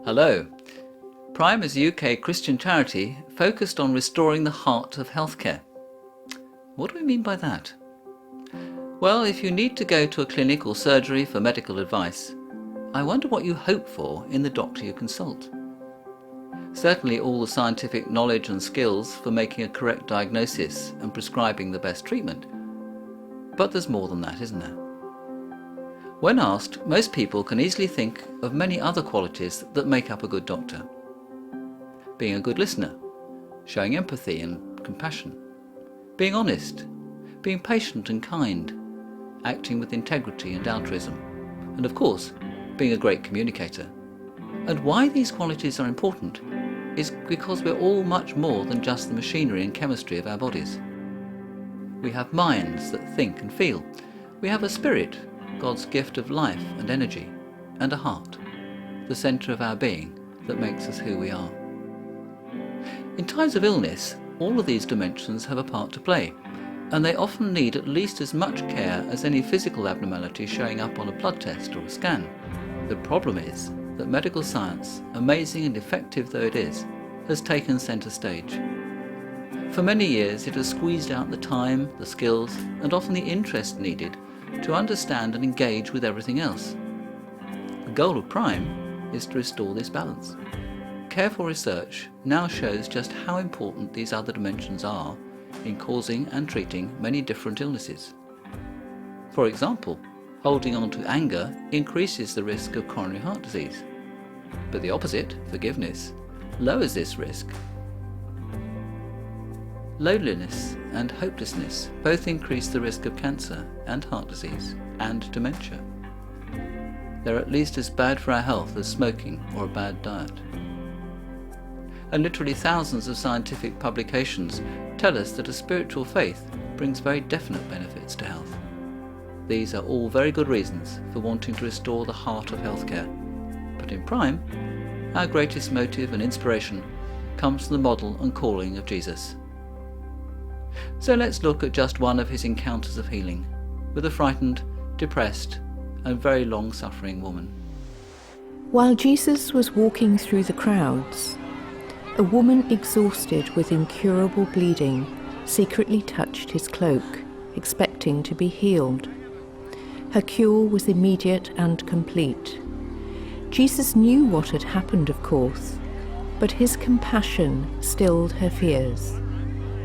Hello. Prime is a UK Christian charity focused on restoring the heart of healthcare. What do we mean by that? Well, if you need to go to a clinic or surgery for medical advice, I wonder what you hope for in the doctor you consult. Certainly all the scientific knowledge and skills for making a correct diagnosis and prescribing the best treatment. But there's more than that, isn't there? When asked, most people can easily think of many other qualities that make up a good doctor. Being a good listener, showing empathy and compassion, being honest, being patient and kind, acting with integrity and altruism, and of course, being a great communicator. And why these qualities are important is because we're all much more than just the machinery and chemistry of our bodies. We have minds that think and feel. We have a spirit, God's gift of life and energy, and a heart, the centre of our being that makes us who we are. In times of illness, all of these dimensions have a part to play, and they often need at least as much care as any physical abnormality showing up on a blood test or a scan. The problem is that medical science, amazing and effective though it is, has taken centre stage. For many years it has squeezed out the time, the skills, and often the interest needed to understand and engage with everything else. The goal of Prime is to restore this balance. Careful research now shows just how important these other dimensions are in causing and treating many different illnesses. For example, holding on to anger increases the risk of coronary heart disease, but the opposite, forgiveness, lowers this risk. Loneliness and hopelessness both increase the risk of cancer and heart disease and dementia. They're at least as bad for our health as smoking or a bad diet. And literally thousands of scientific publications tell us that a spiritual faith brings very definite benefits to health. These are all very good reasons for wanting to restore the heart of healthcare. But in Prime, our greatest motive and inspiration comes from the model and calling of Jesus. So let's look at just one of his encounters of healing with a frightened, depressed, and very long-suffering woman. While Jesus was walking through the crowds, a woman exhausted with incurable bleeding secretly touched his cloak, expecting to be healed. Her cure was immediate and complete. Jesus knew what had happened, of course, but his compassion stilled her fears.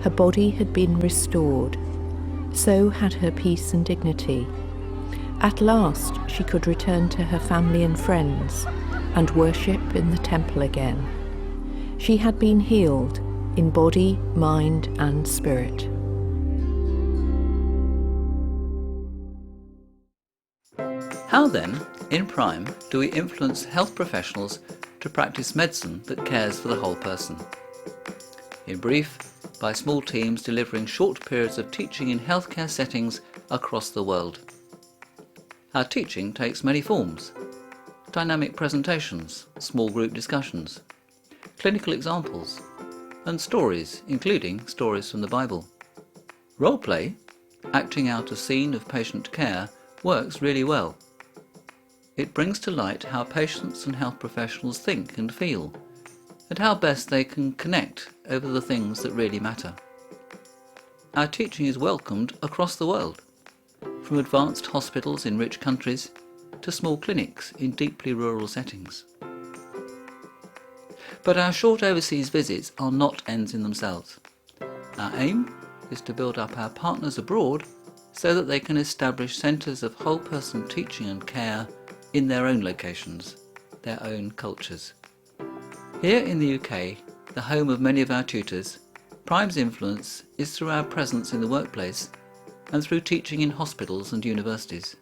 Her body had been restored. So had her peace and dignity. At last she could return to her family and friends and worship in the temple again. She had been healed in body, mind, and spirit. How then, in Prime, do we influence health professionals to practice medicine that cares for the whole person? In brief, by small teams delivering short periods of teaching in healthcare settings across the world. Our teaching takes many forms: dynamic presentations, small group discussions, clinical examples, and stories, including stories from the Bible. Role-play, acting out a scene of patient care, works really well. It brings to light how patients and health professionals think and feel, and how best they can connect over the things that really matter. Our teaching is welcomed across the world, from advanced hospitals in rich countries to small clinics in deeply rural settings. But our short overseas visits are not ends in themselves. Our aim is to build up our partners abroad so that they can establish centres of whole person teaching and care in their own locations, their own cultures. Here in the UK, the home of many of our tutors, Prime's influence is through our presence in the workplace and through teaching in hospitals and universities.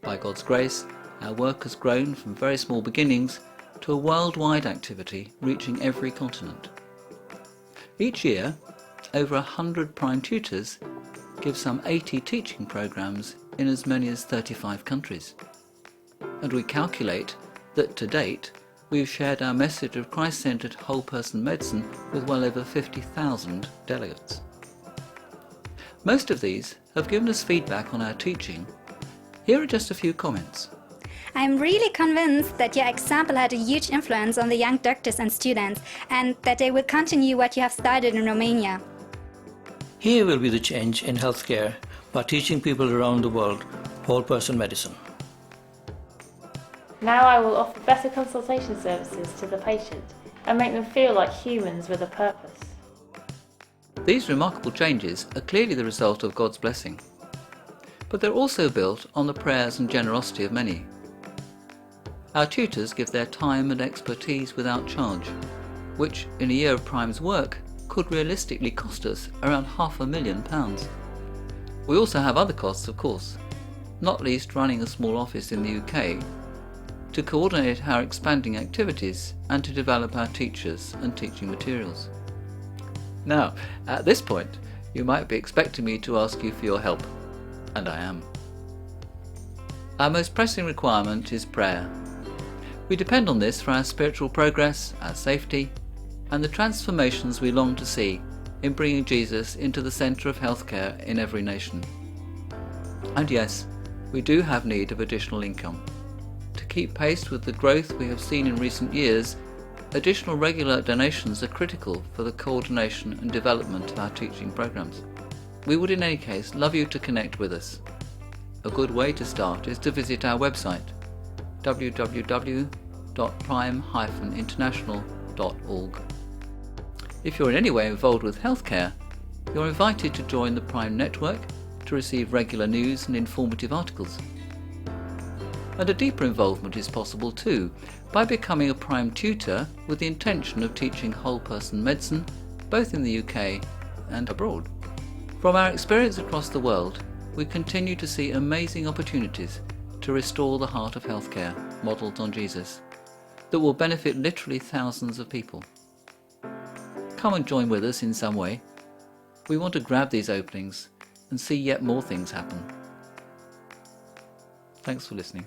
By God's grace, our work has grown from very small beginnings to a worldwide activity reaching every continent. Each year, over 100 Prime tutors give some 80 teaching programs in as many as 35 countries. And we calculate that to date, we've shared our message of Christ-centred whole-person medicine with well over 50,000 delegates. Most of these have given us feedback on our teaching. Here are just a few comments. I'm really convinced that your example had a huge influence on the young doctors and students, and that they will continue what you have started in Romania. Here will be the change in healthcare by teaching people around the world whole person medicine. Now I will offer better consultation services to the patient and make them feel like humans with a purpose. These remarkable changes are clearly the result of God's blessing, but they're also built on the prayers and generosity of many. Our tutors give their time and expertise without charge, which in a year of Prime's work could realistically cost us around £500,000. We also have other costs, of course, not least running a small office in the UK to coordinate our expanding activities and to develop our teachers and teaching materials. Now, at this point, you might be expecting me to ask you for your help, and I am. Our most pressing requirement is prayer. We depend on this for our spiritual progress, our safety, and the transformations we long to see in bringing Jesus into the centre of healthcare in every nation. And yes, we do have need of additional income. To keep pace with the growth we have seen in recent years, additional regular donations are critical for the coordination and development of our teaching programs. We would in any case love you to connect with us. A good way to start is to visit our website www.prime-international.org. If you're in any way involved with healthcare, you're invited to join the Prime Network to receive regular news and informative articles. And a deeper involvement is possible too, by becoming a Prime tutor with the intention of teaching whole person medicine, both in the UK and abroad. From our experience across the world, we continue to see amazing opportunities to restore the heart of healthcare modelled on Jesus, that will benefit literally thousands of people. Come and join with us in some way. We want to grab these openings and see yet more things happen. Thanks for listening.